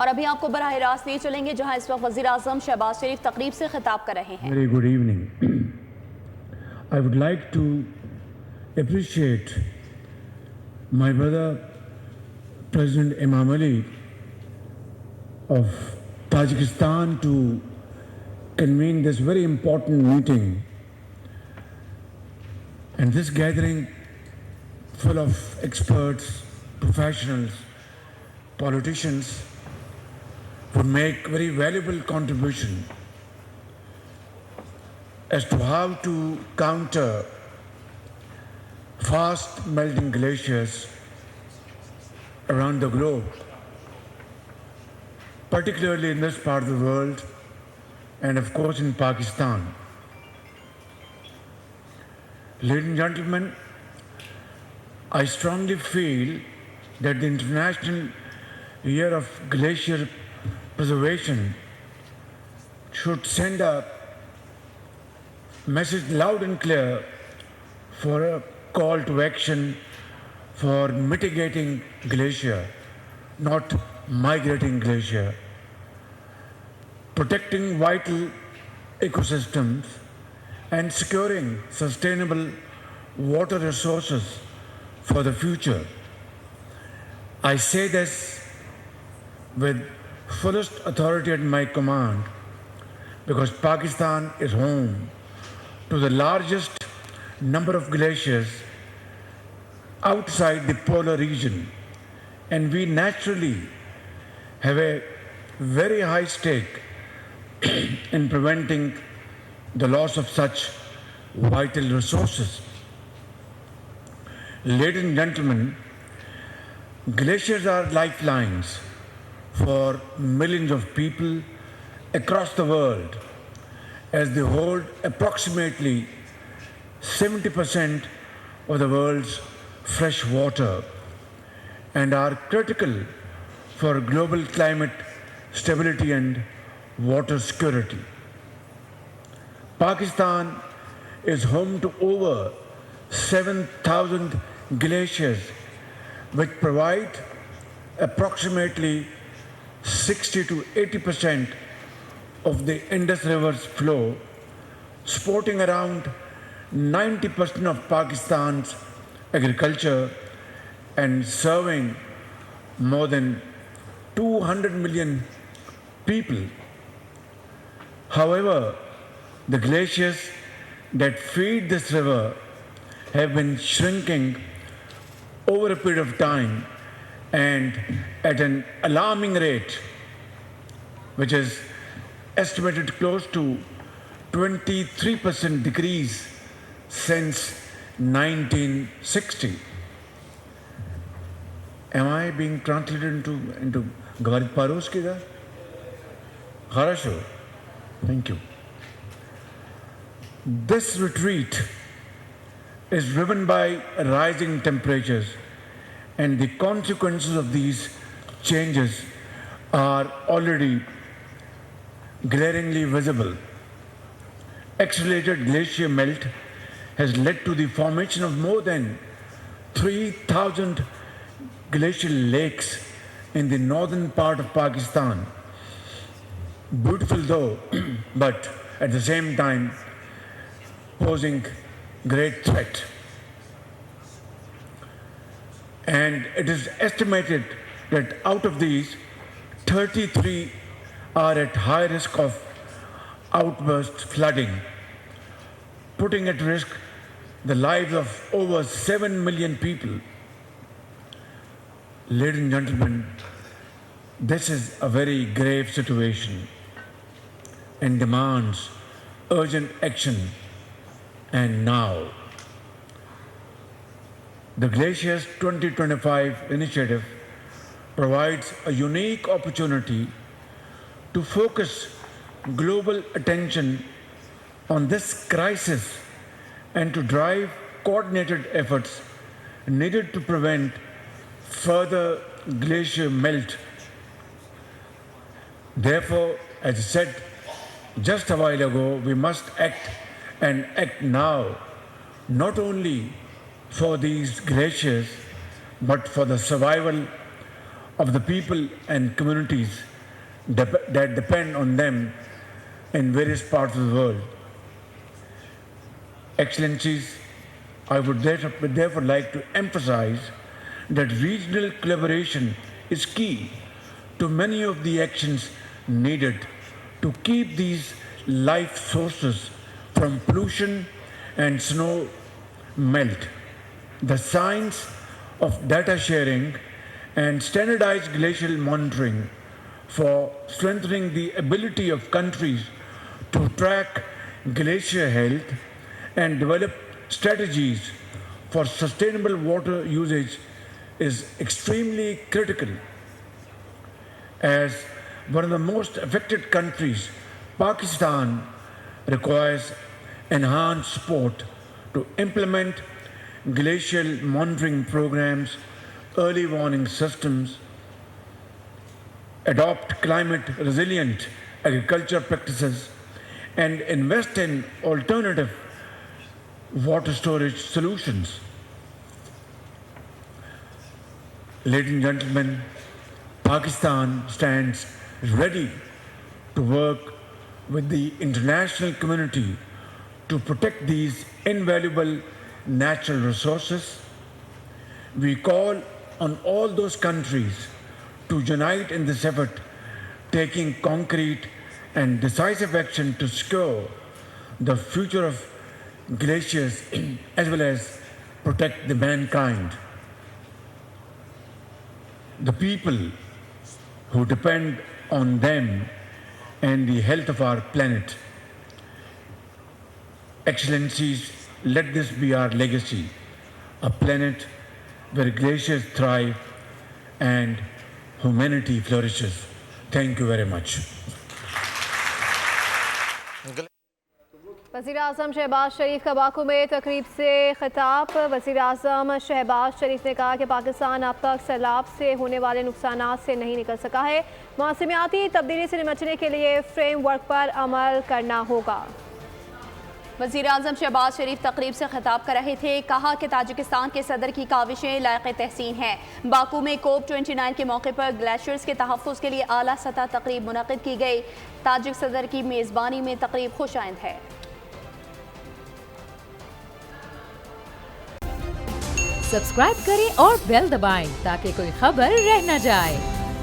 और अभी आपको बराह रास्त ले चलेंगे जहां इस वक्त वज़ीर आज़म शहबाज शरीफ तकरीब से खिताब कर रहे हैं। Very good evening. I would like to appreciate my brother President Imam Ali of Tajikistan to convene this very important meeting, and this gathering full of experts, professionals, politicians would make very valuable contribution as to how to counter fast melting glaciers around the globe, particularly in this part of the world and of course in Pakistan. Ladies and gentlemen, I strongly feel that the International Year of Glacier Preservation should send a message loud and clear for a call to action for mitigating glacier, not migrating glacier, protecting vital ecosystems and securing sustainable water resources for the future. I say this with fullest authority at my command because Pakistan is home to the largest number of glaciers outside the polar region, and we naturally have a very high stake in preventing the loss of such vital resources. Ladies and gentlemen, glaciers are lifelines for millions of people across the world as they hold approximately 70% of the world's fresh water and are critical for global climate stability and water security. Pakistan is home to over 7,000 glaciers which provide approximately 60 to 80% of the Indus River's flow, supporting around 90% of Pakistan's agriculture and serving more than 200 million people. However, the glaciers that feed this river have been shrinking over a period of time and at an alarming rate, which is estimated close to 23% decrease since 1960. Am I being translated into Gavarit Paroski there? Harasho. Thank you. This retreat is driven by rising temperatures, and the consequences of these changes are already glaringly visible. Accelerated glacier melt has led to the formation of more than 3,000 glacial lakes in the northern part of Pakistan. Beautiful though, but at the same time posing great threat. And it is estimated that out of these, 33 are at high risk of outburst flooding, putting at risk the lives of over 7 million people. Ladies and gentlemen, this is a very grave situation and demands urgent action, and now. The Glaciers 2025 initiative provides a unique opportunity to focus global attention on this crisis and to drive coordinated efforts needed to prevent further glacier melt. Therefore, as I said just a while ago, we must act and act now, not only for these glaciers, but for the survival of the people and communities that depend on them in various parts of the world. Excellencies, I would therefore like to emphasize that regional collaboration is key to many of the actions needed to keep these life sources from pollution and snow melt. The science of data sharing and standardized glacial monitoring for strengthening the ability of countries to track glacier health and develop strategies for sustainable water usage is extremely critical. As one of the most affected countries, Pakistan requires enhanced support to implement glacial monitoring programs, early warning systems, adopt climate resilient agriculture practices, and invest in alternative water storage solutions. Ladies and gentlemen, Pakistan stands ready to work with the international community to protect these invaluable natural resources. We call on all those countries to unite in this effort, taking concrete and decisive action to secure the future of glaciers as well as protect the mankind. The people who depend on them and the health of our planet. Excellencies, let this be our legacy, a planet where glaciers thrive and humanity flourishes. Thank you very much. वज़ीर-ए-आज़म शहबाज शरीफ का Baku में तकरीब से खिताब। वज़ीर-ए-आज़म शहबाज शरीफ ने कहा कि पाकिस्तान अब तक सैलाब से होने वाले नुकसानात से नहीं निकल सका है। मौसमियाती तब्दीली से निपटने के लिए फ्रेमवर्क पर अमल करना होगा। वज़ीर-ए-आज़म शहबाज शरीफ तकरीब से खिताब कर रहे थे। कहा कि ताजिकिस्तान के सदर की काविशें लायक तहसीन हैं। बाकू में COP29 के मौके पर ग्लेशियर्स के तहफ़्फ़ुज़ के लिए आला सतह तकरीब मुनक़िद की गई। ताजिक सदर की मेज़बानी में तकरीब खुशाइंद है। सब्सक्राइब करें और बेल दबाएं ताकि कोई खबर रह न जाए।